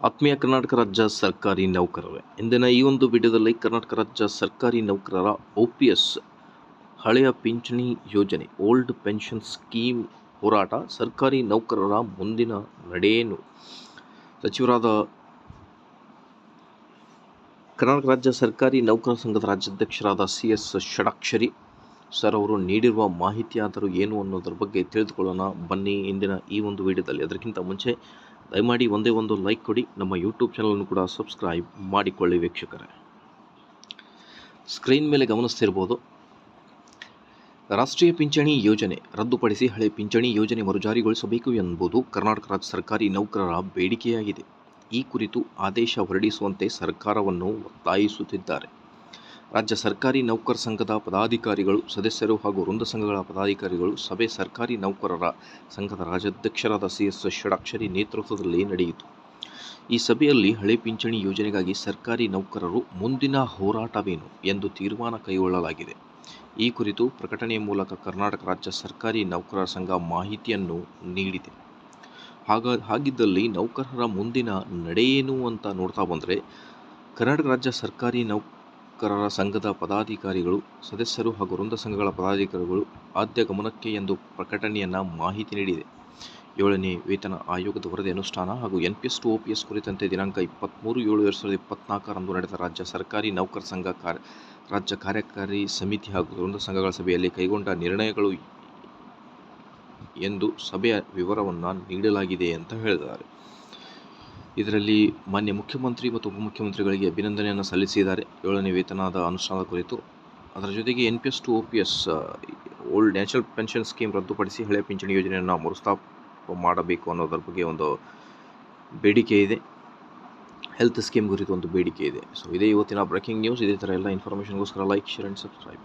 ಆತ್ಮೀಯ ಕರ್ನಾಟಕ ರಾಜ್ಯ ಸರ್ಕಾರಿ ನೌಕರರೇ, ಇಂದಿನ ಈ ಒಂದು ವಿಡಿಯೋದಲ್ಲಿ ಕರ್ನಾಟಕ ರಾಜ್ಯ ಸರ್ಕಾರಿ ನೌಕರರ OPS ಹಳೆಯ ಪಿಂಚಣಿ ಯೋಜನೆ ಓಲ್ಡ್ ಪೆನ್ಷನ್ ಸ್ಕೀಮ್ ಹೋರಾಟ, ಸರ್ಕಾರಿ ನೌಕರರ ಮುಂದಿನ ನಡೆಯೇನು? ಸಚಿವರಾದ ಕರ್ನಾಟಕ ರಾಜ್ಯ ಸರ್ಕಾರಿ ನೌಕರರ ಸಂಘದ ರಾಜ್ಯಾಧ್ಯಕ್ಷರಾದ CS ಷಡಾಕ್ಷರಿ ಸರ್ ಅವರು ನೀಡಿರುವ ಮಾಹಿತಿಯಾದರೂ ಏನು ಅನ್ನೋದ್ರ ಬಗ್ಗೆ ತಿಳಿದುಕೊಳ್ಳೋಣ ಬನ್ನಿ ಇಂದಿನ ಈ ಒಂದು ವಿಡಿಯೋದಲ್ಲಿ. ಅದಕ್ಕಿಂತ ಮುಂಚೆ ದಯಮಾಡಿ ಒಂದೇ ಒಂದು ಲೈಕ್ ಕೊಡಿ, ನಮ್ಮ ಯೂಟ್ಯೂಬ್ ಚಾನಲನ್ನು ಕೂಡ ಸಬ್ಸ್ಕ್ರೈಬ್ ಮಾಡಿಕೊಳ್ಳಿ ವೀಕ್ಷಕರೇ. ಸ್ಕ್ರೀನ್ ಮೇಲೆ ಗಮನಿಸ್ತಿರ್ಬೋದು, ರಾಷ್ಟ್ರೀಯ ಪಿಂಚಣಿ ಯೋಜನೆ ರದ್ದುಪಡಿಸಿ ಹಳೆ ಪಿಂಚಣಿ ಯೋಜನೆ ಮರುಜಾರಿಗೊಳಿಸಬೇಕು ಎಂಬುದು ಕರ್ನಾಟಕ ರಾಜ್ಯ ಸರ್ಕಾರಿ ನೌಕರರ ಬೇಡಿಕೆಯಾಗಿದೆ. ಈ ಕುರಿತು ಆದೇಶ ಹೊರಡಿಸುವಂತೆ ಸರ್ಕಾರವನ್ನು ಒತ್ತಾಯಿಸುತ್ತಿದ್ದಾರೆ. ರಾಜ್ಯ ಸರ್ಕಾರಿ ನೌಕರ ಸಂಘದ ಪದಾಧಿಕಾರಿಗಳು, ಸದಸ್ಯರು ಹಾಗೂ ವೃಂದ ಸಂಘಗಳ ಪದಾಧಿಕಾರಿಗಳು ಸಭೆ ಸರ್ಕಾರಿ ನೌಕರರ ಸಂಘದ ರಾಜ್ಯಾಧ್ಯಕ್ಷರಾದ CS ಷಡಾಕ್ಷರಿ ನೇತೃತ್ವದಲ್ಲಿ ನಡೆಯಿತು. ಈ ಸಭೆಯಲ್ಲಿ ಹಳೆ ಪಿಂಚಣಿ ಯೋಜನೆಗಾಗಿ ಸರ್ಕಾರಿ ನೌಕರರು ಮುಂದಿನ ಹೋರಾಟವೇನು ಎಂದು ತೀರ್ಮಾನ ಕೈಗೊಳ್ಳಲಾಗಿದೆ. ಈ ಕುರಿತು ಪ್ರಕಟಣೆಯ ಮೂಲಕ ಕರ್ನಾಟಕ ರಾಜ್ಯ ಸರ್ಕಾರಿ ನೌಕರರ ಸಂಘ ಮಾಹಿತಿಯನ್ನು ನೀಡಿದೆ. ಹಾಗಿದ್ದಲ್ಲಿ ನೌಕರರ ಮುಂದಿನ ನಡೆಯೇನು ಅಂತ ನೋಡ್ತಾ ಬಂದರೆ, ಕರ್ನಾಟಕ ರಾಜ್ಯ ಸರ್ಕಾರಿ ನೌಕರರ ಸಂಘದ ಪದಾಧಿಕಾರಿಗಳು, ಸದಸ್ಯರು ಹಾಗೂ ವೃಂದ ಸಂಘಗಳ ಪದಾಧಿಕಾರಿಗಳು ಆದ್ಯ ಗಮನಕ್ಕೆ ಎಂದು ಪ್ರಕಟಣೆಯನ್ನು ಮಾಹಿತಿ ನೀಡಿದೆ. 7ನೇ ವೇತನ ಆಯೋಗದ ವರದಿ ಅನುಷ್ಠಾನ ಹಾಗೂ NPS to OPS ಕುರಿತಂತೆ ದಿನಾಂಕ 23/7/2024 ನಡೆದ ರಾಜ್ಯ ಸರ್ಕಾರಿ ನೌಕರ ಸಂಘ ರಾಜ್ಯ ಕಾರ್ಯಕಾರಿ ಸಮಿತಿ ಹಾಗೂ ವೃಂದ ಸಂಘಗಳ ಸಭೆಯಲ್ಲಿ ಕೈಗೊಂಡ ನಿರ್ಣಯಗಳು ಎಂದು ಸಭೆಯ ವಿವರವನ್ನು ನೀಡಲಾಗಿದೆ ಅಂತ ಹೇಳಿದ್ದಾರೆ. ಇದರಲ್ಲಿ ಮಾನ್ಯ ಮುಖ್ಯಮಂತ್ರಿ ಮತ್ತು ಉಪಮುಖ್ಯಮಂತ್ರಿಗಳಿಗೆ ಅಭಿನಂದನೆಯನ್ನು ಸಲ್ಲಿಸಿದ್ದಾರೆ 7ನೇ ವೇತನದ ಅನುಷ್ಠಾನದ ಕುರಿತು. ಅದರ ಜೊತೆಗೆ NPS to OPS old national pension scheme ರದ್ದುಪಡಿಸಿ ಹಳೆ ಪಿಂಚಣಿ ಯೋಜನೆಯನ್ನು ಮರುಸ್ಥಾಪನೆ ಮಾಡಬೇಕು ಅನ್ನೋದ್ರ ಬಗ್ಗೆ ಒಂದು ಬೇಡಿಕೆ ಇದೆ. ಹೆಲ್ತ್ ಸ್ಕೀಮ್ ಕುರಿತು ಒಂದು ಬೇಡಿಕೆ ಇದೆ. ಸೊ ಇದೇ ಇವತ್ತಿನ ಬ್ರೇಕಿಂಗ್ ನ್ಯೂಸ್. ಇದೇ ಥರ ಎಲ್ಲ ಇನ್ಫಾರ್ಮೇಷನ್ಗೋಸ್ಕರ ಲೈಕ್, ಶೇರ್ ಆ್ಯಂಡ್ ಸಬ್ಸ್ಕ್ರೈಬ್.